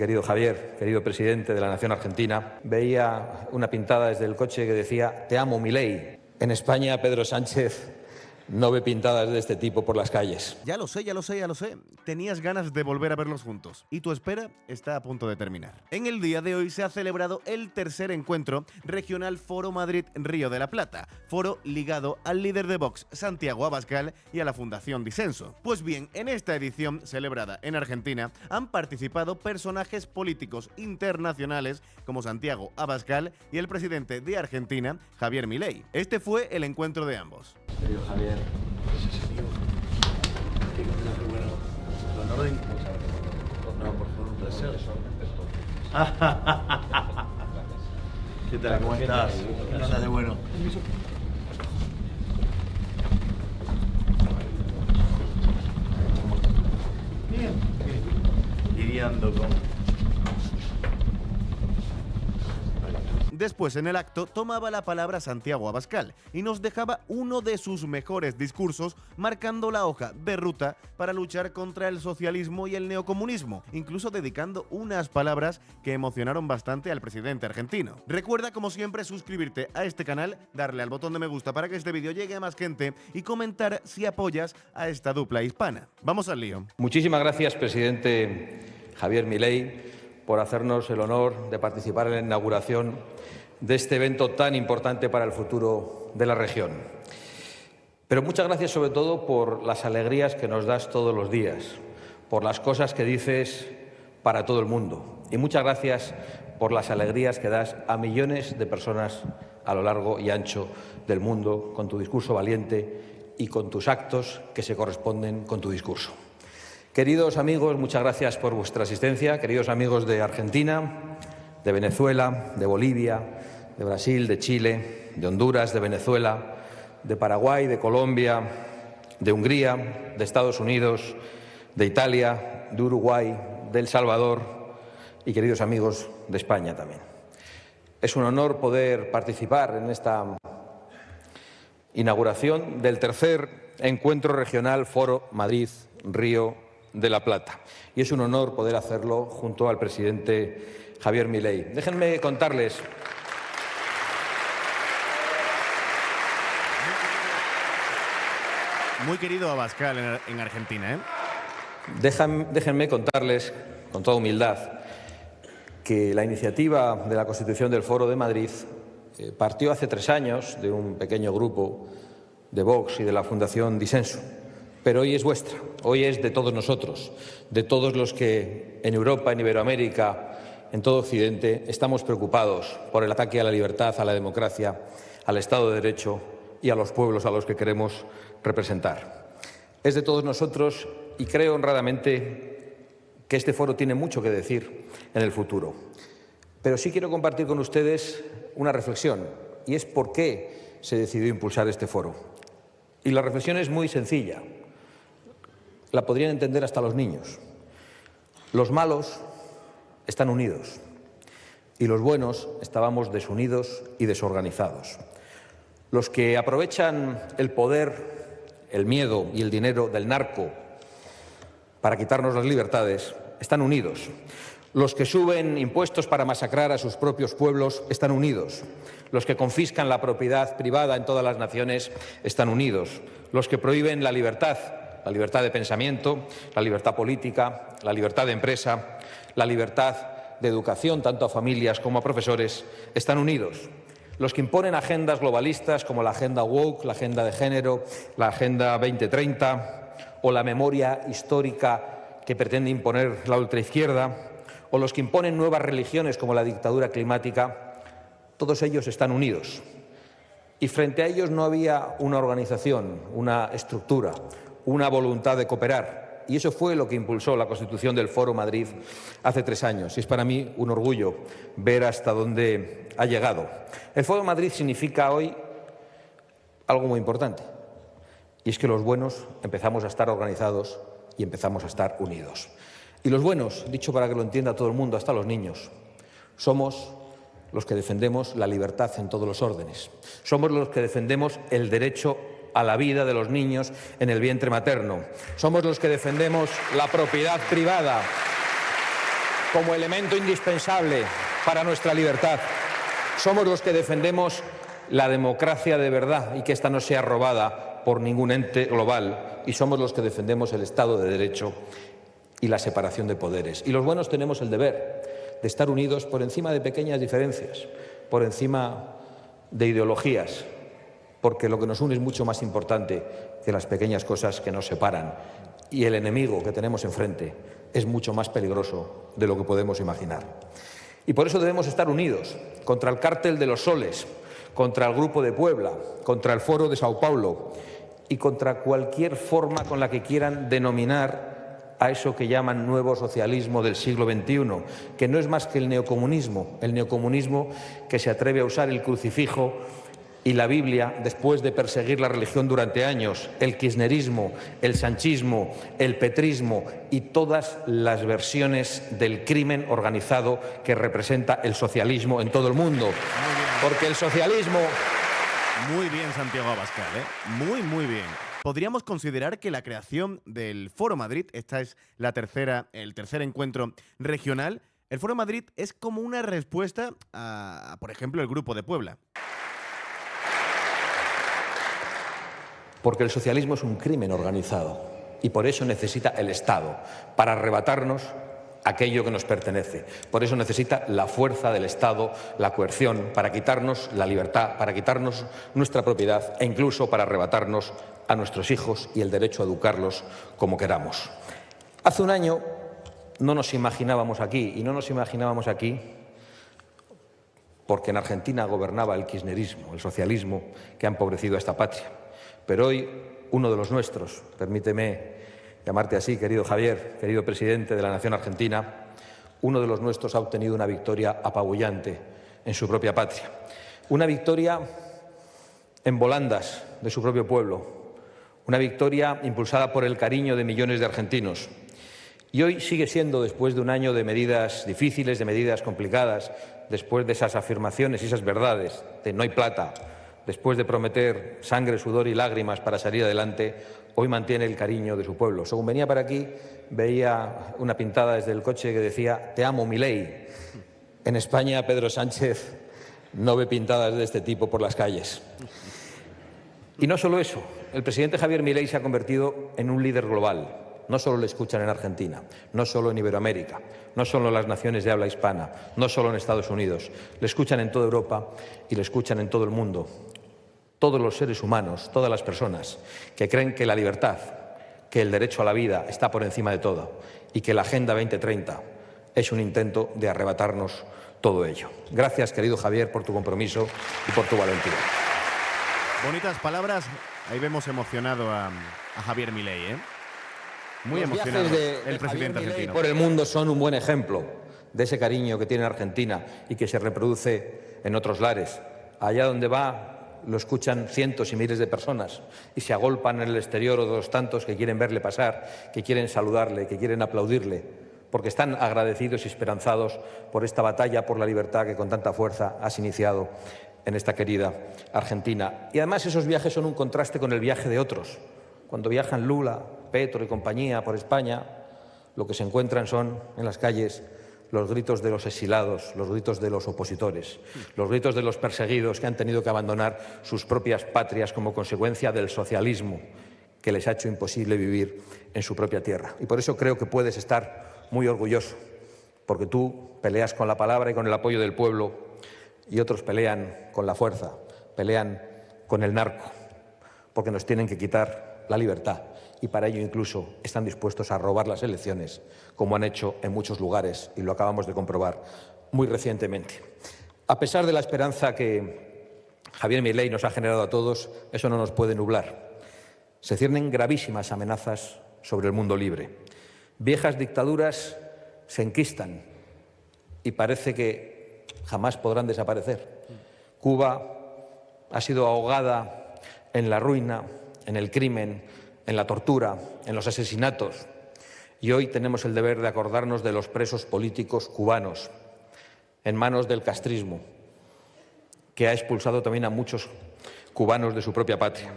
Querido Javier, querido presidente de la Nación Argentina, veía una pintada desde el coche que decía «Te amo, Milei». En España, Pedro Sánchez no ve pintadas de este tipo por las calles. Ya lo sé. Tenías ganas de volver a verlos juntos. Y tu espera está a punto de terminar. En el día de hoy se ha celebrado el tercer encuentro regional Foro Madrid Río de la Plata, foro ligado al líder de Vox, Santiago Abascal, y a la Fundación Disenso. Pues bien, en esta edición, celebrada en Argentina, han participado personajes políticos internacionales como Santiago Abascal y el presidente de Argentina, Javier Milei. Este fue el encuentro de ambos. Querido Javier, el honor de... No, por favor, un placer. ¿Qué tal? ¿Cómo estás? ¿Qué andas de bueno? Bien. Lidiando con... Después, en el acto, tomaba la palabra Santiago Abascal y nos dejaba uno de sus mejores discursos, marcando la hoja de ruta para luchar contra el socialismo y el neocomunismo, incluso dedicando unas palabras que emocionaron bastante al presidente argentino. Recuerda, como siempre, suscribirte a este canal, darle al botón de me gusta para que este vídeo llegue a más gente y comentar si apoyas a esta dupla hispana. Vamos al lío. Muchísimas gracias, presidente Javier Milei, por hacernos el honor de participar en la inauguración de este evento tan importante para el futuro de la región. Pero muchas gracias sobre todo por las alegrías que nos das todos los días, por las cosas que dices para todo el mundo. Y muchas gracias por las alegrías que das a millones de personas a lo largo y ancho del mundo con tu discurso valiente y con tus actos que se corresponden con tu discurso. Queridos amigos, muchas gracias por vuestra asistencia. Queridos amigos de Argentina, de Venezuela, de Bolivia, de Brasil, de Chile, de Honduras, de Venezuela, de Paraguay, de Colombia, de Hungría, de Estados Unidos, de Italia, de Uruguay, de El Salvador y queridos amigos de España también. Es un honor poder participar en esta inauguración del tercer encuentro regional Foro Madrid Río de la Plata. Y es un honor poder hacerlo junto al presidente Javier Milei. Déjenme contarles... Muy querido Abascal en Argentina, ¿eh? Déjenme contarles, con toda humildad, que la iniciativa de la constitución del Foro de Madrid partió hace 3 años de un pequeño grupo de Vox y de la Fundación Disenso. Pero hoy es vuestra, hoy es de todos nosotros, de todos los que en Europa, en Iberoamérica, en todo Occidente, estamos preocupados por el ataque a la libertad, a la democracia, al Estado de Derecho y a los pueblos a los que queremos representar. Es de todos nosotros y creo honradamente que este foro tiene mucho que decir en el futuro. Pero sí quiero compartir con ustedes una reflexión, y es por qué se decidió impulsar este foro. Y la reflexión es muy sencilla. La podrían entender hasta los niños. Los malos están unidos y los buenos estábamos desunidos y desorganizados. Los que aprovechan el poder, el miedo y el dinero del narco para quitarnos las libertades están unidos. Los que suben impuestos para masacrar a sus propios pueblos están unidos. Los que confiscan la propiedad privada en todas las naciones están unidos. Los que prohíben la libertad de pensamiento, la libertad política, la libertad de empresa, la libertad de educación, tanto a familias como a profesores, están unidos. Los que imponen agendas globalistas como la agenda woke, la agenda de género, la agenda 2030 o la memoria histórica que pretende imponer la ultraizquierda, o los que imponen nuevas religiones como la dictadura climática, todos ellos están unidos. Y frente a ellos no había una organización, una estructura, una voluntad de cooperar. Y eso fue lo que impulsó la constitución del Foro Madrid hace 3 años. Y es para mí un orgullo ver hasta dónde ha llegado. El Foro Madrid significa hoy algo muy importante. Y es que los buenos empezamos a estar organizados y empezamos a estar unidos. Y los buenos, dicho para que lo entienda todo el mundo, hasta los niños, somos los que defendemos la libertad en todos los órdenes. Somos los que defendemos el derecho a la vida de los niños en el vientre materno. Somos los que defendemos la propiedad privada. como elemento indispensable para nuestra libertad. Somos los que defendemos la democracia de verdad y que ésta no sea robada por ningún ente global. Y somos los que defendemos el Estado de Derecho y la separación de poderes. Y los buenos tenemos el deber de estar unidos por encima de pequeñas diferencias, por encima de ideologías, porque lo que nos une es mucho más importante que las pequeñas cosas que nos separan. Y el enemigo que tenemos enfrente es mucho más peligroso de lo que podemos imaginar. Y por eso debemos estar unidos contra el cártel de los soles, contra el Grupo de Puebla, contra el Foro de Sao Paulo y contra cualquier forma con la que quieran denominar a eso que llaman nuevo socialismo del siglo XXI, que no es más que el neocomunismo que se atreve a usar el crucifijo y la Biblia después de perseguir la religión durante años, el kirchnerismo, el sanchismo, el petrismo y todas las versiones del crimen organizado que representa el socialismo en todo el mundo. Porque el socialismo... Muy bien, Santiago Abascal, ¿eh? Muy bien. Podríamos considerar que la creación del Foro Madrid, esta es el tercer encuentro regional, el Foro Madrid es como una respuesta a, por ejemplo, el Grupo de Puebla. Porque el socialismo es un crimen organizado y por eso necesita el Estado, para arrebatarnos aquello que nos pertenece. Por eso necesita la fuerza del Estado, la coerción, para quitarnos la libertad, para quitarnos nuestra propiedad e incluso para arrebatarnos a nuestros hijos y el derecho a educarlos como queramos. Hace un año no nos imaginábamos aquí, y no nos imaginábamos aquí porque en Argentina gobernaba el kirchnerismo, el socialismo que ha empobrecido a esta patria. Pero hoy uno de los nuestros, permíteme llamarte así, querido Javier, querido presidente de la Nación Argentina, uno de los nuestros ha obtenido una victoria apabullante en su propia patria. Una victoria en volandas de su propio pueblo, una victoria impulsada por el cariño de millones de argentinos. Y hoy sigue siendo, después de un año de medidas difíciles, de medidas complicadas, después de esas afirmaciones y esas verdades de no hay plata, después de prometer sangre, sudor y lágrimas para salir adelante, hoy mantiene el cariño de su pueblo. Según venía para aquí, veía una pintada desde el coche que decía «Te amo, Milei». En España, Pedro Sánchez no ve pintadas de este tipo por las calles. Y no solo eso, el presidente Javier Milei se ha convertido en un líder global. No solo le escuchan en Argentina, no solo en Iberoamérica, no solo en las naciones de habla hispana, no solo en Estados Unidos. Le escuchan en toda Europa y le escuchan en todo el mundo. Todos los seres humanos, todas las personas que creen que la libertad, que el derecho a la vida está por encima de todo y que la Agenda 2030 es un intento de arrebatarnos todo ello. Gracias, querido Javier, por tu compromiso y por tu valentía. Bonitas palabras. Ahí vemos emocionado a Javier Milei, ¿eh? Muy emocionado el presidente argentino. Por el mundo son un buen ejemplo de ese cariño que tiene Argentina y que se reproduce en otros lares. Allá donde va lo escuchan cientos y miles de personas y se agolpan en el exterior otros tantos que quieren verle pasar, que quieren saludarle, que quieren aplaudirle, porque están agradecidos y esperanzados por esta batalla por la libertad que con tanta fuerza has iniciado en esta querida Argentina. Y además esos viajes son un contraste con el viaje de otros. Cuando viajan Lula, Petro y compañía por España, lo que se encuentran son en las calles los gritos de los exilados, los gritos de los opositores, los gritos de los perseguidos que han tenido que abandonar sus propias patrias como consecuencia del socialismo que les ha hecho imposible vivir en su propia tierra. Y por eso creo que puedes estar muy orgulloso, porque tú peleas con la palabra y con el apoyo del pueblo y otros pelean con la fuerza, pelean con el narco, porque nos tienen que quitar la libertad y para ello incluso están dispuestos a robar las elecciones, como han hecho en muchos lugares y lo acabamos de comprobar muy recientemente. A pesar de la esperanza que Javier Milei nos ha generado a todos, eso no nos puede nublar. Se ciernen gravísimas amenazas sobre el mundo libre. Viejas dictaduras se enquistan y parece que jamás podrán desaparecer. Cuba ha sido ahogada en la ruina, en el crimen, en la tortura, en los asesinatos. Y hoy tenemos el deber de acordarnos de los presos políticos cubanos en manos del castrismo, que ha expulsado también a muchos cubanos de su propia patria.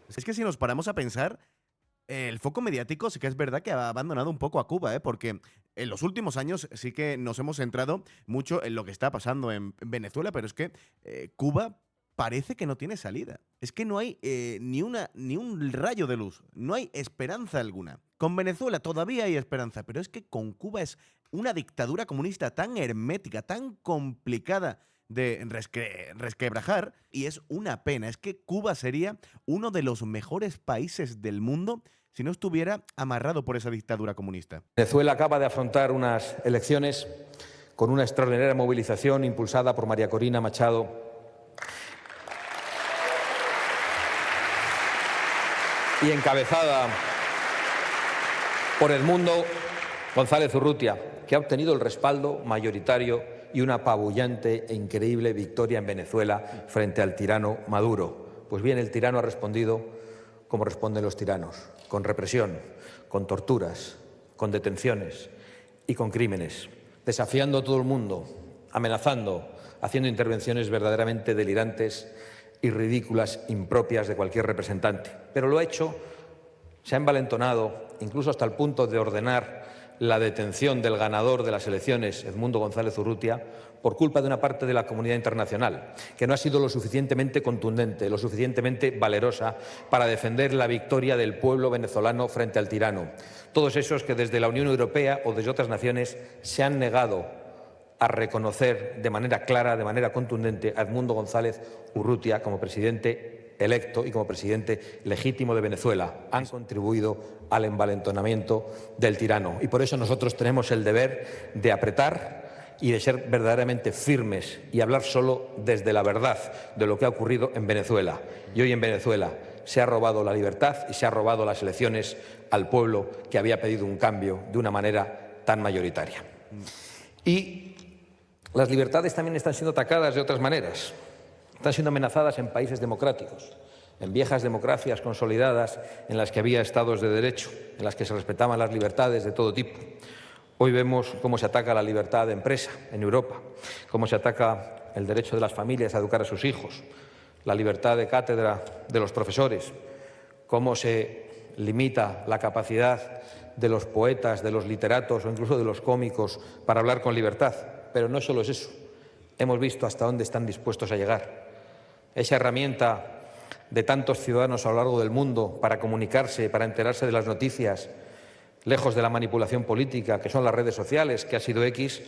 Es que si nos paramos a pensar, El foco mediático sí que es verdad que ha abandonado un poco a Cuba, porque en los últimos años sí que nos hemos centrado mucho en lo que está pasando en Venezuela, pero es que Cuba parece que no tiene salida. Es que no hay ni un rayo de luz, no hay esperanza alguna. Con Venezuela todavía hay esperanza, pero es que con Cuba es una dictadura comunista tan hermética, tan complicada de resquebrajar, y es una pena. Es que Cuba sería uno de los mejores países del mundo si no estuviera amarrado por esa dictadura comunista. Venezuela acaba de afrontar unas elecciones con una extraordinaria movilización impulsada por María Corina Machado y encabezada por Edmundo González Urrutia, que ha obtenido el respaldo mayoritario y una apabullante e increíble victoria en Venezuela frente al tirano Maduro. Pues bien, el tirano ha respondido como responden los tiranos, con represión, con torturas, con detenciones y con crímenes, desafiando a todo el mundo, amenazando, haciendo intervenciones verdaderamente delirantes y ridículas, impropias de cualquier representante. Pero lo ha hecho, se ha envalentonado, incluso hasta el punto de ordenar la detención del ganador de las elecciones, Edmundo González Urrutia, por culpa de una parte de la comunidad internacional, que no ha sido lo suficientemente contundente, lo suficientemente valerosa para defender la victoria del pueblo venezolano frente al tirano. Todos esos que desde la Unión Europea o desde otras naciones se han negado a reconocer de manera clara, de manera contundente, a Edmundo González Urrutia como presidente electo y como presidente legítimo de Venezuela. Han contribuido al envalentonamiento del tirano. Y por eso nosotros tenemos el deber de apretar y de ser verdaderamente firmes y hablar solo desde la verdad de lo que ha ocurrido en Venezuela. Y hoy en Venezuela se ha robado la libertad y se ha robado las elecciones al pueblo que había pedido un cambio de una manera tan mayoritaria. Y las libertades también están siendo atacadas de otras maneras. Están siendo amenazadas en países democráticos, en viejas democracias consolidadas en las que había estados de derecho, en las que se respetaban las libertades de todo tipo. Hoy vemos cómo se ataca la libertad de empresa en Europa, cómo se ataca el derecho de las familias a educar a sus hijos, la libertad de cátedra de los profesores, cómo se limita la capacidad de los poetas, de los literatos o incluso de los cómicos para hablar con libertad. Pero no solo es eso. Hemos visto hasta dónde están dispuestos a llegar. Esa herramienta de tantos ciudadanos a lo largo del mundo para comunicarse, para enterarse de las noticias, lejos de la manipulación política, que son las redes sociales, que ha sido X,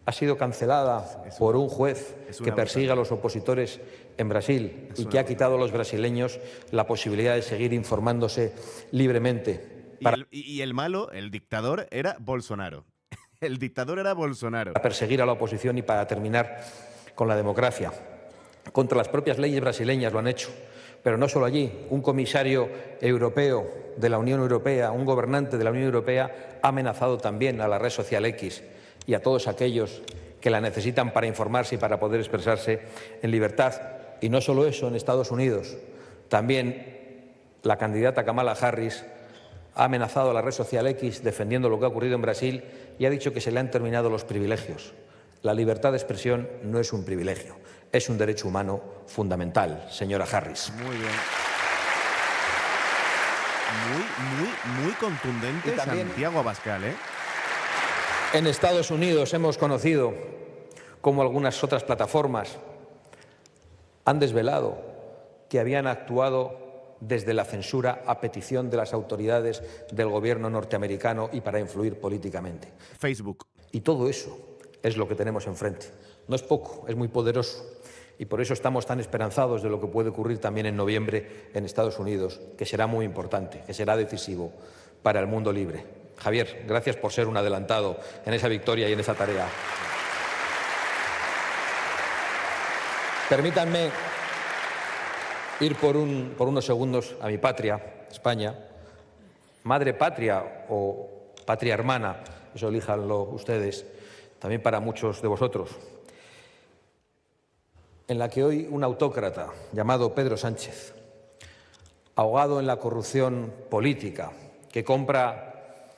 ha sido cancelada por un juez que persigue a los opositores en Brasil y que ha quitado a los brasileños la posibilidad de seguir informándose libremente. Y el malo, el dictador, era Bolsonaro. El dictador era Bolsonaro. Para perseguir a la oposición y para terminar con la democracia. Contra las propias leyes brasileñas lo han hecho. Pero no solo allí. Un comisario europeo de la Unión Europea, un gobernante de la Unión Europea, ha amenazado también a la red social X y a todos aquellos que la necesitan para informarse y para poder expresarse en libertad. Y no solo eso, en Estados Unidos. También la candidata Kamala Harris ha amenazado a la red social X defendiendo lo que ha ocurrido en Brasil y ha dicho que se le han terminado los privilegios. La libertad de expresión no es un privilegio, es un derecho humano fundamental, señora Harris. Muy bien. Muy contundente Santiago Abascal, ¿eh? En Estados Unidos hemos conocido cómo algunas otras plataformas han desvelado que habían actuado desde la censura a petición de las autoridades del gobierno norteamericano y para influir políticamente. Facebook. Y todo eso es lo que tenemos enfrente. No es poco, es muy poderoso. Y por eso estamos tan esperanzados de lo que puede ocurrir también en noviembre en Estados Unidos, que será muy importante, que será decisivo para el mundo libre. Javier, gracias por ser un adelantado en esa victoria y en esa tarea. Permítanme ir por unos segundos a mi patria, España, madre patria o patria hermana, eso elíjanlo ustedes, también para muchos de vosotros, en la que hoy un autócrata llamado Pedro Sánchez, ahogado en la corrupción política, que compra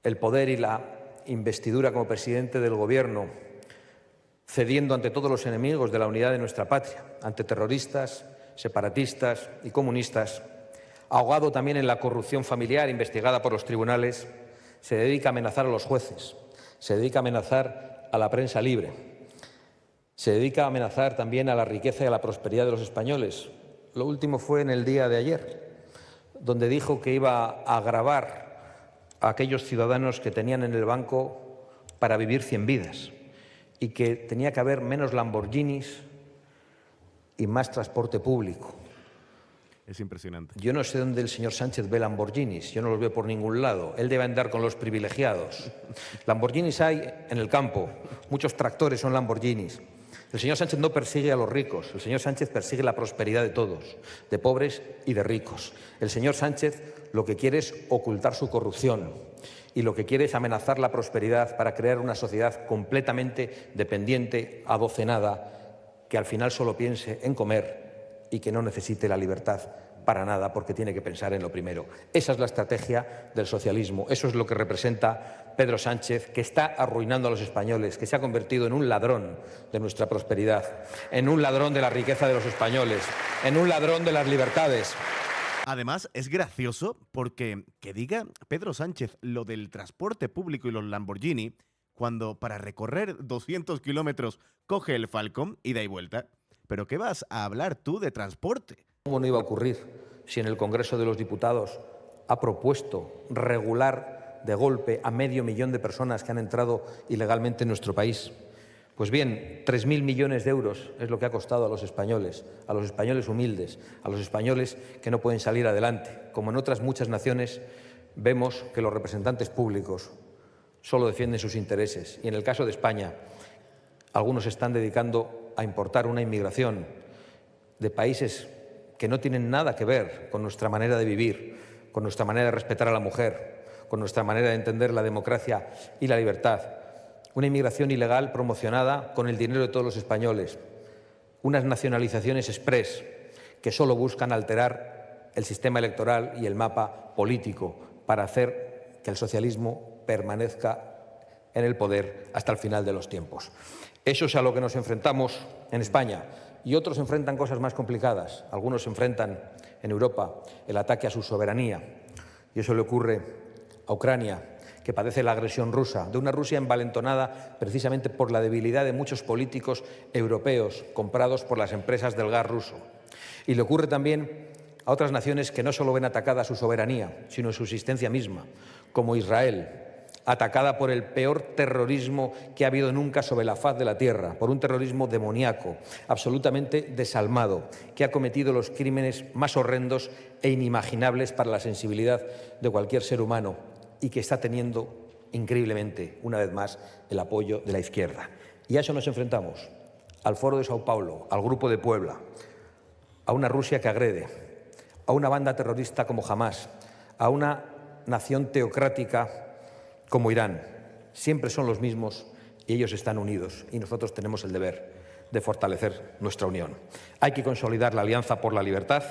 el poder y la investidura como presidente del Gobierno, cediendo ante todos los enemigos de la unidad de nuestra patria, ante terroristas, separatistas y comunistas, ahogado también en la corrupción familiar investigada por los tribunales, se dedica a amenazar a los jueces, se dedica a amenazar a la prensa libre, se dedica a amenazar también a la riqueza y a la prosperidad de los españoles. Lo último fue en el día de ayer, donde dijo que iba a gravar a aquellos ciudadanos que tenían en el banco para vivir 100 vidas y que tenía que haber menos Lamborghinis y más transporte público. Es impresionante. Yo no sé dónde el señor Sánchez ve Lamborghinis, yo no los veo por ningún lado. Él debe andar con los privilegiados. Lamborghinis hay en el campo, muchos tractores son Lamborghinis. El señor Sánchez no persigue a los ricos, el señor Sánchez persigue la prosperidad de todos, de pobres y de ricos. El señor Sánchez lo que quiere es ocultar su corrupción y lo que quiere es amenazar la prosperidad para crear una sociedad completamente dependiente, adocenada, que al final solo piense en comer y que no necesite la libertad para nada porque tiene que pensar en lo primero. Esa es la estrategia del socialismo, eso es lo que representa Pedro Sánchez, que está arruinando a los españoles, que se ha convertido en un ladrón de nuestra prosperidad, en un ladrón de la riqueza de los españoles, en un ladrón de las libertades. Además, es gracioso porque que diga Pedro Sánchez lo del transporte público y los Lamborghini, cuando para recorrer 200 kilómetros coge el Falcon ida y vuelta. ¿Pero qué vas a hablar tú de transporte? ¿Cómo no iba a ocurrir si en el Congreso de los Diputados ha propuesto regular de golpe a 500.000 de personas que han entrado ilegalmente en nuestro país? Pues bien, 3.000 millones de euros es lo que ha costado a los españoles humildes, a los españoles que no pueden salir adelante. Como en otras muchas naciones, vemos que los representantes públicos solo defienden sus intereses. Y en el caso de España, algunos se están dedicando a importar una inmigración de países que no tienen nada que ver con nuestra manera de vivir, con nuestra manera de respetar a la mujer, con nuestra manera de entender la democracia y la libertad. Una inmigración ilegal promocionada con el dinero de todos los españoles. Unas nacionalizaciones express que solo buscan alterar el sistema electoral y el mapa político para hacer que el socialismo permanezca en el poder hasta el final de los tiempos. Eso es a lo que nos enfrentamos en España. Y otros enfrentan cosas más complicadas. Algunos enfrentan en Europa el ataque a su soberanía. Y eso le ocurre a Ucrania, que padece la agresión rusa, de una Rusia envalentonada precisamente por la debilidad de muchos políticos europeos comprados por las empresas del gas ruso. Y le ocurre también a otras naciones que no solo ven atacada su soberanía, sino su existencia misma, como Israel, atacada por el peor terrorismo que ha habido nunca sobre la faz de la tierra, por un terrorismo demoníaco, absolutamente desalmado, que ha cometido los crímenes más horrendos e inimaginables para la sensibilidad de cualquier ser humano y que está teniendo increíblemente, una vez más, el apoyo de la izquierda. Y a eso nos enfrentamos, al Foro de Sao Paulo, al Grupo de Puebla, a una Rusia que agrede, a una banda terrorista como Hamás, a una nación teocrática como Irán. Siempre son los mismos y ellos están unidos y nosotros tenemos el deber de fortalecer nuestra unión. Hay que consolidar la alianza por la libertad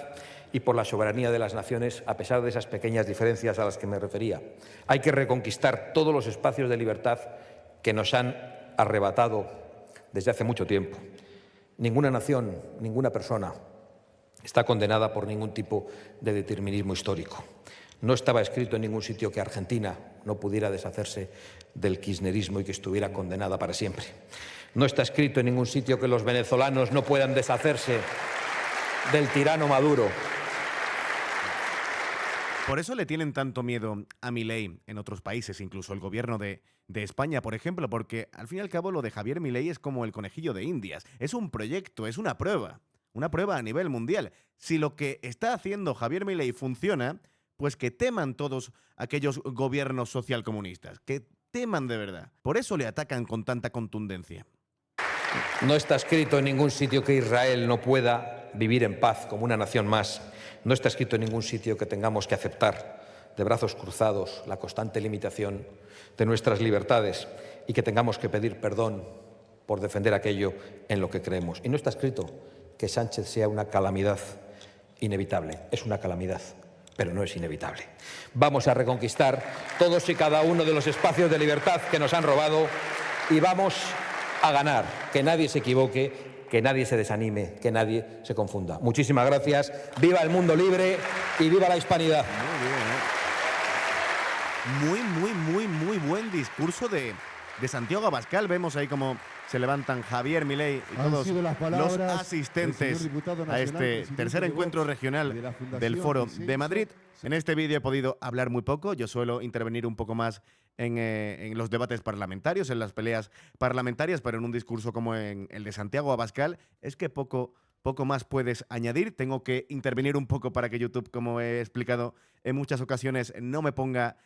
y por la soberanía de las naciones a pesar de esas pequeñas diferencias a las que me refería. Hay que reconquistar todos los espacios de libertad que nos han arrebatado desde hace mucho tiempo. Ninguna nación, ninguna persona está condenada por ningún tipo de determinismo histórico. No estaba escrito en ningún sitio que Argentina no pudiera deshacerse del kirchnerismo y que estuviera condenada para siempre. No está escrito en ningún sitio que los venezolanos no puedan deshacerse del tirano Maduro. Por eso le tienen tanto miedo a Milei en otros países, incluso el gobierno de España, por ejemplo, porque al fin y al cabo lo de Javier Milei es como el conejillo de Indias. Es un proyecto, es una prueba a nivel mundial. Si lo que está haciendo Javier Milei funciona, pues que teman todos aquellos gobiernos socialcomunistas, que teman de verdad. Por eso le atacan con tanta contundencia. No está escrito en ningún sitio que Israel no pueda vivir en paz como una nación más. No está escrito en ningún sitio que tengamos que aceptar de brazos cruzados la constante limitación de nuestras libertades y que tengamos que pedir perdón por defender aquello en lo que creemos. Y no está escrito que Sánchez sea una calamidad inevitable. Es una calamidad, pero no es inevitable. Vamos a reconquistar todos y cada uno de los espacios de libertad que nos han robado y vamos a ganar. Que nadie se equivoque, que nadie se desanime, que nadie se confunda. Muchísimas gracias. ¡Viva el mundo libre! y viva la hispanidad. Muy buen discurso de Santiago Abascal. Vemos ahí como se levantan Javier Milei y todos los asistentes a este tercer encuentro regional del Foro de Madrid. En este vídeo he podido hablar muy poco. Yo suelo intervenir un poco más en los debates parlamentarios, en las peleas parlamentarias, pero en un discurso como en el de Santiago Abascal es que poco más puedes añadir. Tengo que intervenir un poco para que YouTube, como he explicado en muchas ocasiones, no me ponga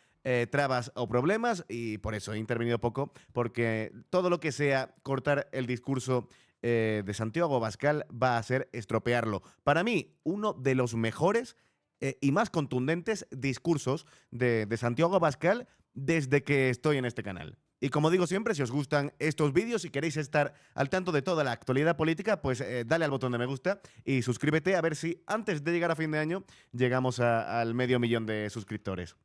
trabas o problemas, y por eso he intervenido poco, porque todo lo que sea cortar el discurso de Santiago Abascal va a ser estropearlo. Para mí, uno de los mejores y más contundentes discursos de Santiago Abascal desde que estoy en este canal. Y como digo siempre, si os gustan estos vídeos y queréis estar al tanto de toda la actualidad política, pues dale al botón de me gusta y suscríbete, a ver si antes de llegar a fin de año llegamos al 500.000 de suscriptores.